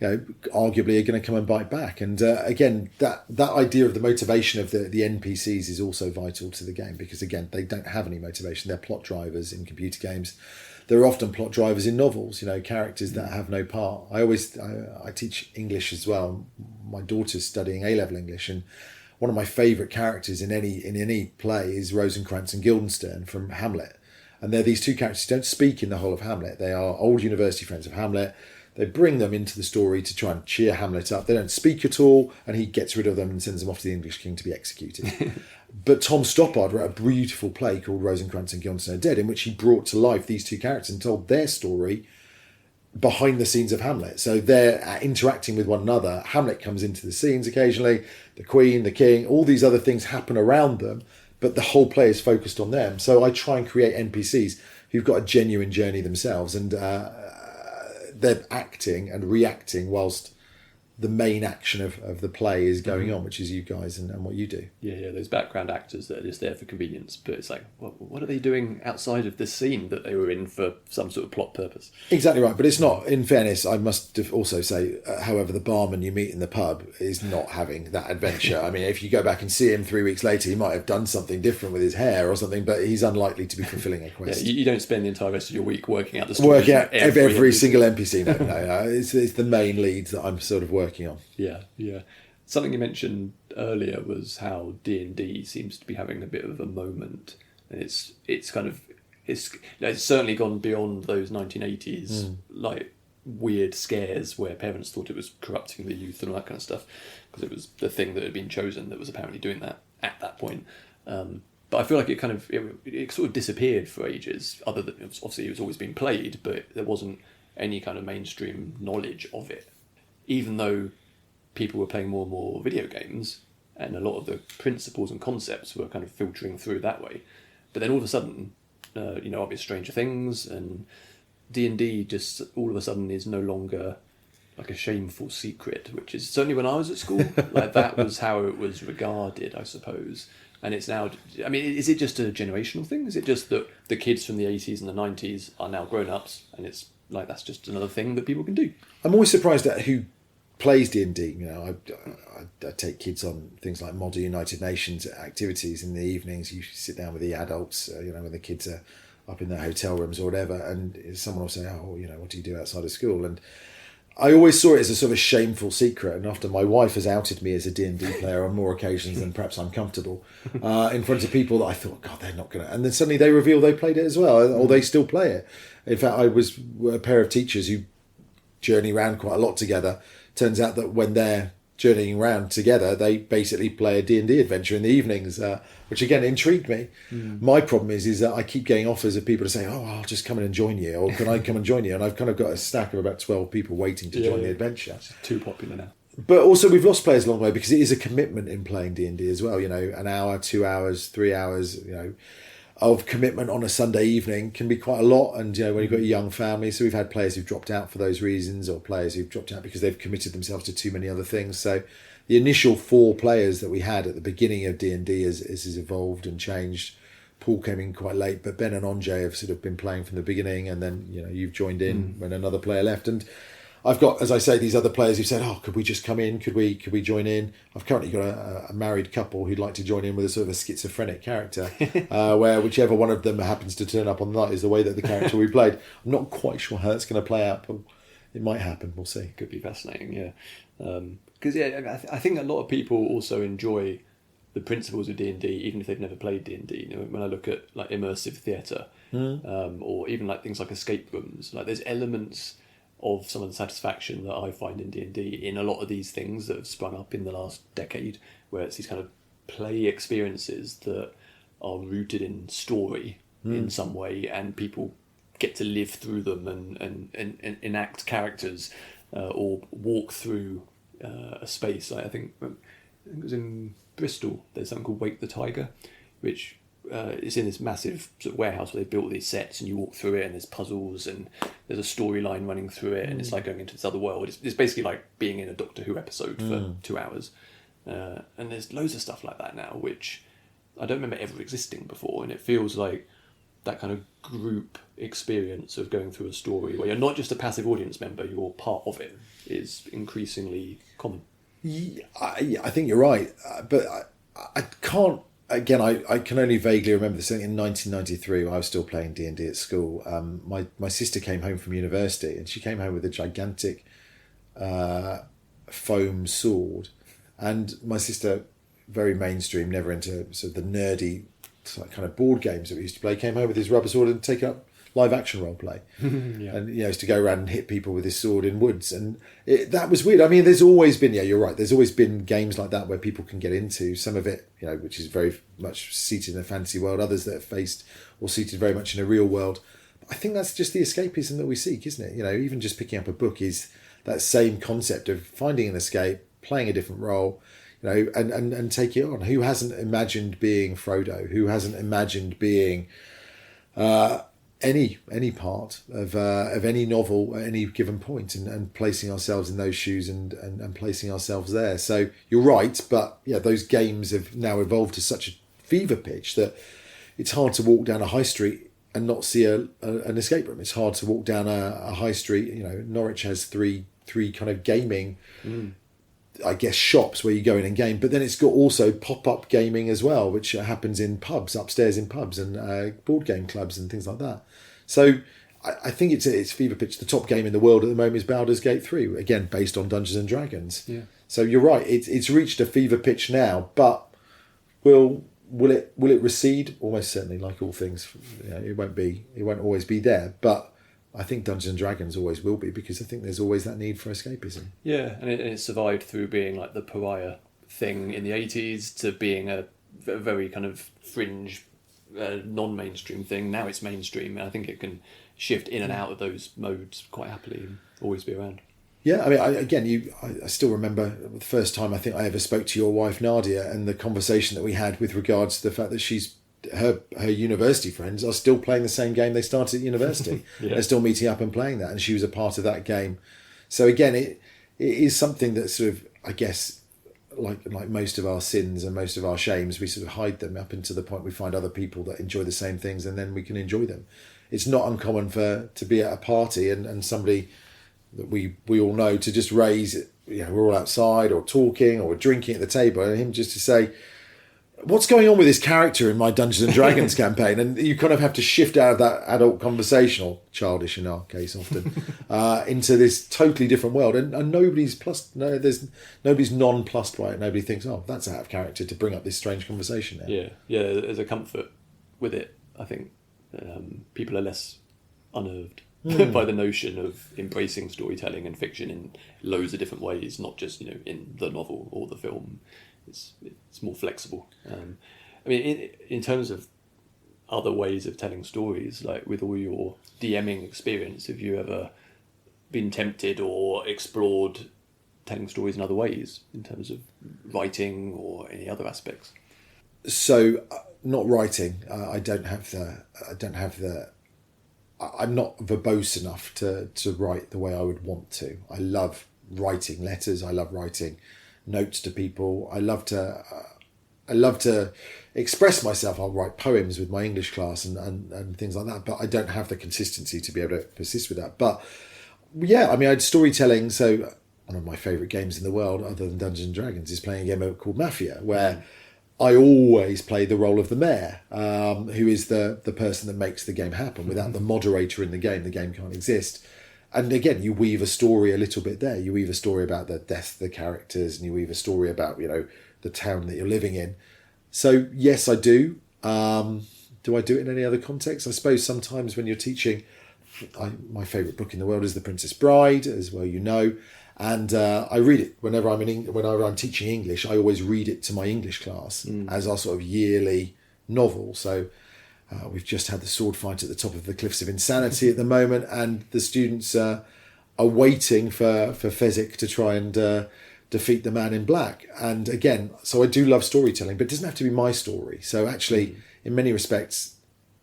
arguably are going to come and bite back. And again, that idea of the motivation of the NPCs is also vital to the game, because again, they don't have any motivation. They're plot drivers in computer games. There are often plot drivers in novels, characters that have no part. I teach English as well. My daughter's studying A-level English, and one of my favourite characters in any play is Rosencrantz and Guildenstern from Hamlet. And they're these two characters who don't speak in the whole of Hamlet. They are old university friends of Hamlet. They bring them into the story to try and cheer Hamlet up. They don't speak at all, and he gets rid of them and sends them off to the English king to be executed. But Tom Stoppard wrote a beautiful play called Rosencrantz and Guildenstern are Dead, in which he brought to life these two characters and told their story behind the scenes of Hamlet. So they're interacting with one another. Hamlet comes into the scenes occasionally, the Queen, the King, all these other things happen around them, but the whole play is focused on them. So I try and create NPCs who've got a genuine journey themselves, and they're acting and reacting whilst the main action of the play is going on, which is you guys and what you do. Yeah, those background actors that are just there for convenience, but it's like, what are they doing outside of this scene that they were in for some sort of plot purpose? Exactly right, but it's not, in fairness, I must also say, however, the barman you meet in the pub is not having that adventure. I mean, if you go back and see him 3 weeks later, he might have done something different with his hair or something, but he's unlikely to be fulfilling a quest. Yeah, you don't spend the entire rest of your week working out the story. Working out every single NPC. No, it's the main leads that I'm sort of working on. Yeah. Something you mentioned earlier was how D&D seems to be having a bit of a moment, and it's certainly gone beyond those 1980s like weird scares where parents thought it was corrupting the youth and all that kind of stuff, because it was the thing that had been chosen that was apparently doing that at that point. But I feel like it sort of disappeared for ages. Other than obviously it was always being played, but there wasn't any kind of mainstream knowledge of it, even though people were playing more and more video games, and a lot of the principles and concepts were kind of filtering through that way. But then all of a sudden, obvious Stranger Things and D&D just all of a sudden is no longer like a shameful secret, which is certainly when I was at school, like that was how it was regarded, I suppose. And it's now, I mean, is it just a generational thing? Is it just that the kids from the 80s and the 90s are now grown-ups, and it's like that's just another thing that people can do? I'm always surprised at who plays D&D. I take kids on things like Model United Nations activities in the evenings. You sit down with the adults, when the kids are up in their hotel rooms or whatever, and someone will say, what do you do outside of school? And I always saw it as a sort of shameful secret, and often my wife has outed me as a D&D player on more occasions than perhaps I'm comfortable in front of people that I thought, God, they're not going to... And then suddenly they reveal they played it as well, or they still play it. In fact, I was a pair of teachers who journey around quite a lot together. Turns out that when they're journeying around together, they basically play a D&D adventure in the evenings, which again intrigued me. My problem is that I keep getting offers of people to say, I'll just come in and join you, or can I come and join you? And I've kind of got a stack of about 12 people waiting to join the adventure. It's too popular now. But also we've lost players along the way, because it is a commitment in playing D&D as well. An hour, 2 hours, 3 hours, of commitment on a Sunday evening can be quite a lot. And when you've got a young family, so we've had players who've dropped out for those reasons, or players who've dropped out because they've committed themselves to too many other things. So the initial 4 players that we had at the beginning of D&D has evolved and changed. Paul came in quite late, but Ben and Onjay have sort of been playing from the beginning, and then you've joined in when another player left. And I've got, as I say, these other players who said, could we just come in? Could we join in? I've currently got a married couple who'd like to join in with a sort of a schizophrenic character, where whichever one of them happens to turn up on the night is the way that the character we played. I'm not quite sure how that's going to play out, but it might happen. We'll see. Could be fascinating, yeah. Because I think a lot of people also enjoy the principles of D&D, even if they've never played D&D. When I look at like Immersive Theatre, or even like things like escape rooms, like there's elements of some of the satisfaction that I find in D&D in a lot of these things that have sprung up in the last decade, where it's these kind of play experiences that are rooted in story in some way, and people get to live through them and enact characters, or walk through a space. I think it was in Bristol, there's something called Wake the Tiger, which is in this massive sort of warehouse where they built these sets, and you walk through it and there's puzzles and there's a storyline running through it, and it's like going into this other world. It's basically like being in a Doctor Who episode for 2 hours. And there's loads of stuff like that now, which I don't remember ever existing before, and it feels like that kind of group experience of going through a story where you're not just a passive audience member, you're part of it, is increasingly common. Yeah, I think you're right, but I can't. Again, I can only vaguely remember this. In 1993, when I was still playing D&D at school, my sister came home from university, and she came home with a gigantic foam sword. And my sister, very mainstream, never into sort of the nerdy kind of board games that we used to play, came home with his rubber sword and take up live action role play. Yeah. And used to go around and hit people with his sword in woods, and that was weird. I mean, there's always been, you're right, there's always been games like that where people can get into some of it, which is very much seated in a fantasy world, others that are faced or seated very much in a real world. I think that's just the escapism that we seek, isn't it? Even just picking up a book is that same concept of finding an escape, playing a different role, and take it on. Who hasn't imagined being Frodo? Who hasn't imagined being any part of any novel at any given point, and placing ourselves in those shoes and placing ourselves there? So you're right, but those games have now evolved to such a fever pitch that it's hard to walk down a high street and not see an escape room. It's hard to walk down a high street. Norwich has three kind of gaming, I guess, shops where you go in and game, but then it's got also pop-up gaming as well, which happens in pubs, upstairs in pubs, and board game clubs and things like that. So I think it's fever pitch. The top game in the world at the moment is Baldur's Gate 3, again based on Dungeons and Dragons. Yeah. So you're right, it's reached a fever pitch now, but will it recede? Almost certainly, like all things. It won't always be there, but I think Dungeons and Dragons always will be, because I think there's always that need for escapism. Yeah, and it survived through being like the pariah thing in the 80s to being a very kind of fringe, non-mainstream thing. Now it's mainstream, and I think it can shift in and out of those modes quite happily and always be around. Yeah, I mean, I still remember the first time I think I ever spoke to your wife Nadia, and the conversation that we had with regards to the fact that her university friends are still playing the same game they started at university. Yeah. They're still meeting up and playing that, and she was a part of that game. So again, it is something that sort of, I guess, like most of our sins and most of our shames, we sort of hide them up until the point we find other people that enjoy the same things, and then we can enjoy them. It's not uncommon to be at a party and somebody that we all know to just raise it. We're all outside or talking or drinking at the table, and him just to say, what's going on with this character in my Dungeons and Dragons campaign? And you kind of have to shift out of that adult conversational, childish in our case often, into this totally different world. And nobody's nonplussed by it. Nobody thinks, oh, that's out of character to bring up this strange conversation there. Yeah, there's a comfort with it. I think people are less unnerved by the notion of embracing storytelling and fiction in loads of different ways, not just in the novel or the film. It's more flexible. I mean, in terms of other ways of telling stories, like with all your DMing experience, have you ever been tempted or explored telling stories in other ways in terms of writing or any other aspects? So, not writing. I'm not verbose enough to write the way I would want to. I love writing letters. I love writing notes to people. I love to express myself. I'll write poems with my English class and things like that, but I don't have the consistency to be able to persist with that. But yeah, I mean, I had storytelling. So one of my favourite games in the world, other than Dungeons and Dragons, is playing a game called Mafia, where I always play the role of the mayor, who is the person that makes the game happen. Without the moderator in the game can't exist. And again, you weave a story a little bit there. You weave a story about the death of the characters, and you weave a story about, the town that you're living in. So yes, I do. Do I do it in any other context? I suppose sometimes when you're teaching, my favourite book in the world is The Princess Bride, as well you know. And I read it whenever I'm teaching English. I always read it to my English class as our sort of yearly novel. So we've just had the sword fight at the top of the Cliffs of Insanity at the moment, and the students are waiting for Fezzik to try and defeat the Man in Black. And again, so I do love storytelling, but it doesn't have to be my story. So actually, in many respects,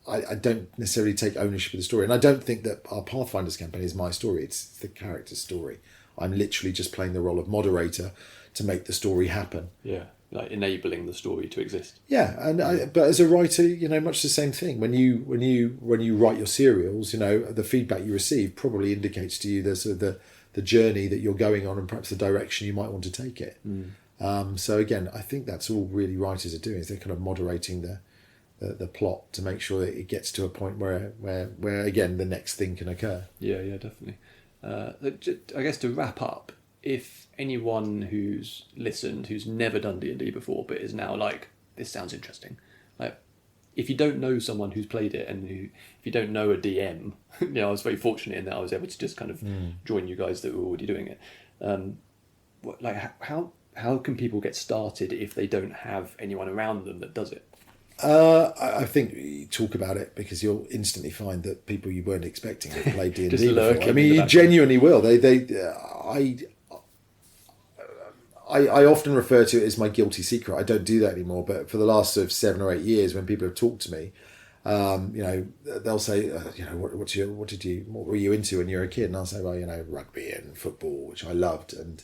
I don't necessarily take ownership of the story. And I don't think that our Pathfinders campaign is my story. It's the character's story. I'm literally just playing the role of moderator to make the story happen. Yeah, like enabling the story to exist. Yeah, but as a writer, much the same thing. When you write your serials, the feedback you receive probably indicates to you the journey that you're going on and perhaps the direction you might want to take it. So again, I think that's all really writers are doing, is they're kind of moderating the plot to make sure that it gets to a point where again the next thing can occur. Yeah, definitely. I guess to wrap up, if anyone who's listened, who's never done D&D before, but is now like, this sounds interesting, like, if you don't know someone who's played it, and if you don't know a DM, I was very fortunate in that I was able to just kind of join you guys that were already doing it. How can people get started if they don't have anyone around them that does it? I think you talk about it, because you'll instantly find that people you weren't expecting have played D&D before. I mean, you genuinely will. I often refer to it as my guilty secret. I don't do that anymore, but for the last sort of 7 or 8 years, when people have talked to me, they'll say, what were you into when you were a kid? And I'll say, well, rugby and football, which I loved, and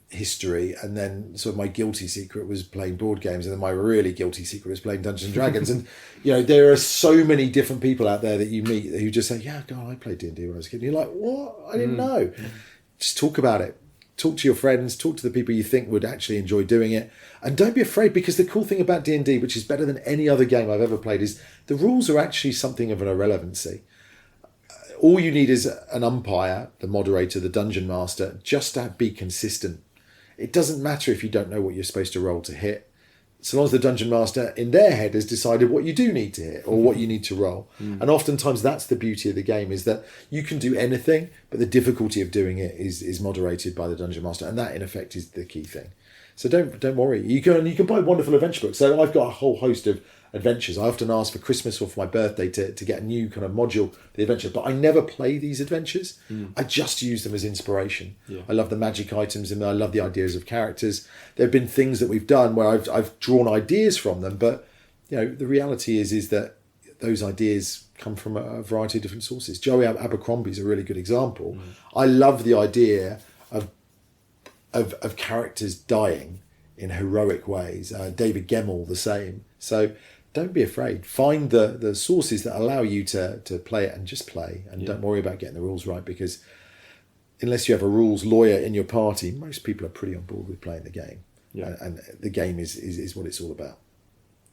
history. And then sort of my guilty secret was playing board games, and then my really guilty secret was playing Dungeons and Dragons. And there are so many different people out there that you meet who just say, yeah, God, I played D&D when I was a kid. And you're like, what? I didn't know. Just talk about it. Talk to your friends, talk to the people you think would actually enjoy doing it. And don't be afraid, because the cool thing about D&D, which is better than any other game I've ever played, is the rules are actually something of an irrelevancy. All you need is an umpire, the moderator, the dungeon master, just to be consistent. It doesn't matter if you don't know what you're supposed to roll to hit, so long as the dungeon master in their head has decided what you do need to hit or what you need to roll. And oftentimes that's the beauty of the game, is that you can do anything, but the difficulty of doing it is moderated by the dungeon master, and that in effect is the key thing. So don't worry. You can buy wonderful adventure books. So I've got a whole host of adventures. I often ask for Christmas or for my birthday to get a new kind of module for the adventure, but I never play these adventures. I just use them as inspiration. I love the magic items, and I love the ideas of characters. There have been things that we've done where I've drawn ideas from them, but the reality is that those ideas come from a variety of different sources. Joey Abercrombie is a really good example. I love the idea of characters dying in heroic ways. David Gemmell the same. So don't be afraid. Find the sources that allow you to play it, and just play, and don't worry about getting the rules right, because unless you have a rules lawyer in your party, most people are pretty on board with playing the game. And the game is what it's all about.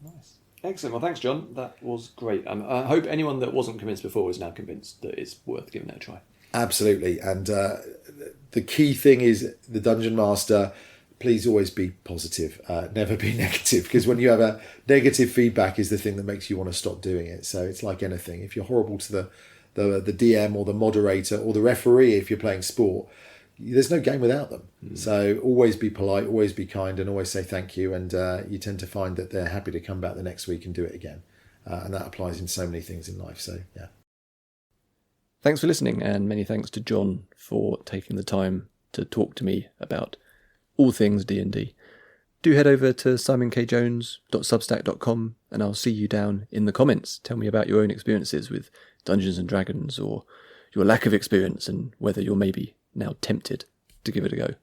Nice. Excellent. Well, thanks, John. That was great. I hope anyone that wasn't convinced before is now convinced that it's worth giving that a try. Absolutely. And the key thing is the Dungeon Master, please always be positive, never be negative, because when you have a negative feedback is the thing that makes you want to stop doing it. So it's like anything. If you're horrible to the DM or the moderator or the referee, if you're playing sport, there's no game without them. So always be polite, always be kind, and always say thank you. And you tend to find that they're happy to come back the next week and do it again. And that applies in so many things in life. So, yeah. Thanks for listening, and many thanks to John for taking the time to talk to me about all things D&D. Do head over to simonkjones.substack.com, and I'll see you down in the comments. Tell me about your own experiences with Dungeons and Dragons, or your lack of experience, and whether you're maybe now tempted to give it a go.